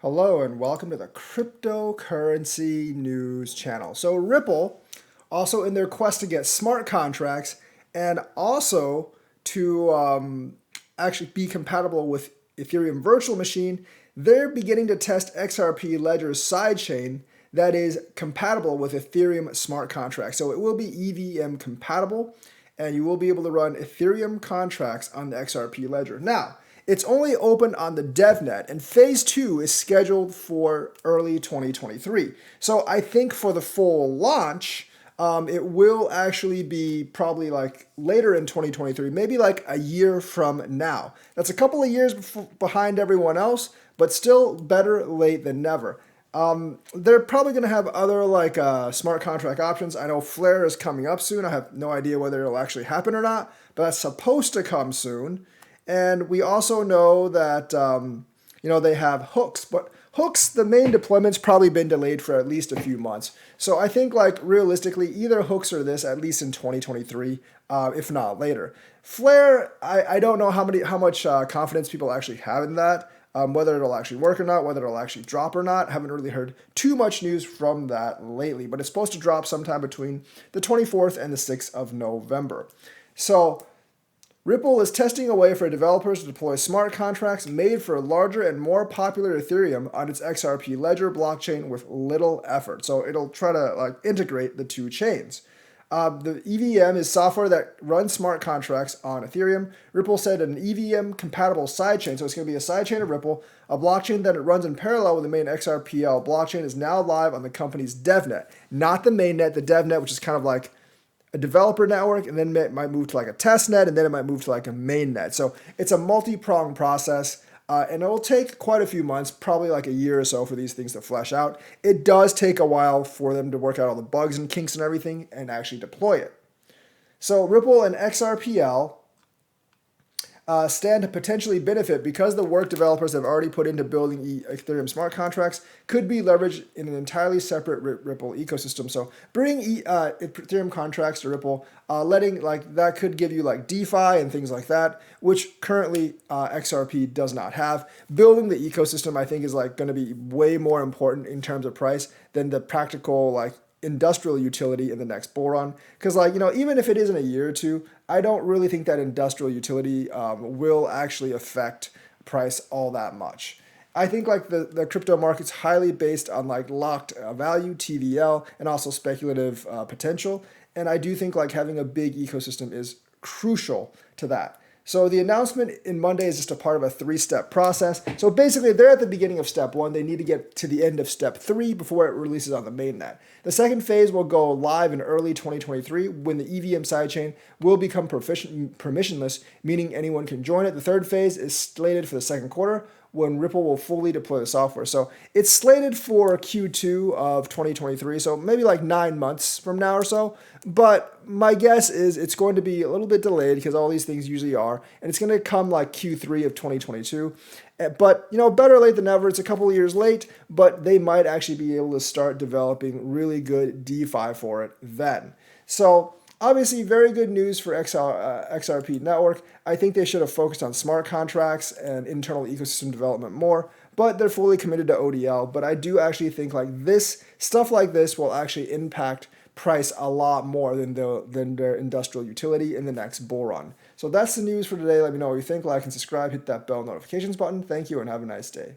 Hello and welcome to the cryptocurrency news channel. So Ripple, also in their quest to get smart contracts and also to actually be compatible with Ethereum virtual machine, they're beginning to test XRP Ledger's sidechain that is compatible with Ethereum smart contracts. So it will be EVM compatible and you will be able to run Ethereum contracts on the XRP Ledger. Now, it's only open on the DevNet, and phase 2 is scheduled for early 2023. So I think for the full launch, it will actually be probably like later in 2023, maybe like a year from now. That's a couple of years behind everyone else, but still better late than never. They're probably going to have other like smart contract options. I know Flare is coming up soon. I have no idea whether it'll actually happen or not, but that's supposed to come soon. And we also know that they have hooks, but hooks, the main deployment's probably been delayed for at least a few months. So I think like realistically, either hooks or this at least in 2023, if not later. Flare, I don't know how much confidence people actually have in that. Whether it'll actually work or not, whether it'll actually drop or not. Haven't really heard too much news from that lately, but it's supposed to drop sometime between the 24th and the 6th of November. So Ripple is testing a way for developers to deploy smart contracts made for larger and more popular Ethereum on its XRP Ledger blockchain with little effort. So it'll try to integrate the two chains. The EVM is software that runs smart contracts on Ethereum. Ripple said an EVM compatible sidechain, so it's going to be a sidechain of Ripple, a blockchain that it runs in parallel with the main XRPL blockchain, is now live on the company's DevNet, not the mainnet, the DevNet, which is kind of like a developer network, and then it might move to like a test net, and then it might move to like a main net. So it's a multi-pronged process, and it will take quite a few months, probably like a year or so for these things to flesh out. It does take a while for them to work out all the bugs and kinks and everything and actually deploy it. So Ripple and XRPL stand to potentially benefit because the work developers have already put into building Ethereum smart contracts could be leveraged in an entirely separate Ripple ecosystem. So bringing Ethereum contracts to Ripple, letting like that could give you like DeFi and things like that, which currently XRP does not have. Building the ecosystem, I think, is like going to be way more important in terms of price than the practical like industrial utility in the next bull run. Because even if it is in a year or two, I don't really think that industrial utility will actually affect price all that much. I think like the crypto market's highly based on like locked value, TVL, and also speculative potential. And I do think like having a big ecosystem is crucial to that. So the announcement in Monday is just a part of a 3-step process. So basically, they're at the beginning of step 1. They need to get to the end of step 3 before it releases on the mainnet. The second phase will go live in early 2023 when the EVM sidechain will become permissionless, meaning anyone can join it. The third phase is slated for the second quarter, when Ripple will fully deploy the software. So it's slated for Q2 of 2023, so maybe like 9 months from now or so. But my guess is it's going to be a little bit delayed because all these things usually are, and it's going to come like Q3 of 2022. But, better late than never. It's a couple of years late, but they might actually be able to start developing really good DeFi for it then. So obviously, very good news for XRP network. I think they should have focused on smart contracts and internal ecosystem development more, but they're fully committed to ODL. But I do actually think like this stuff like this will actually impact price a lot more than their industrial utility in the next bull run. So that's the news for today. Let me know what you think. Like and subscribe. Hit that bell notifications button. Thank you and have a nice day.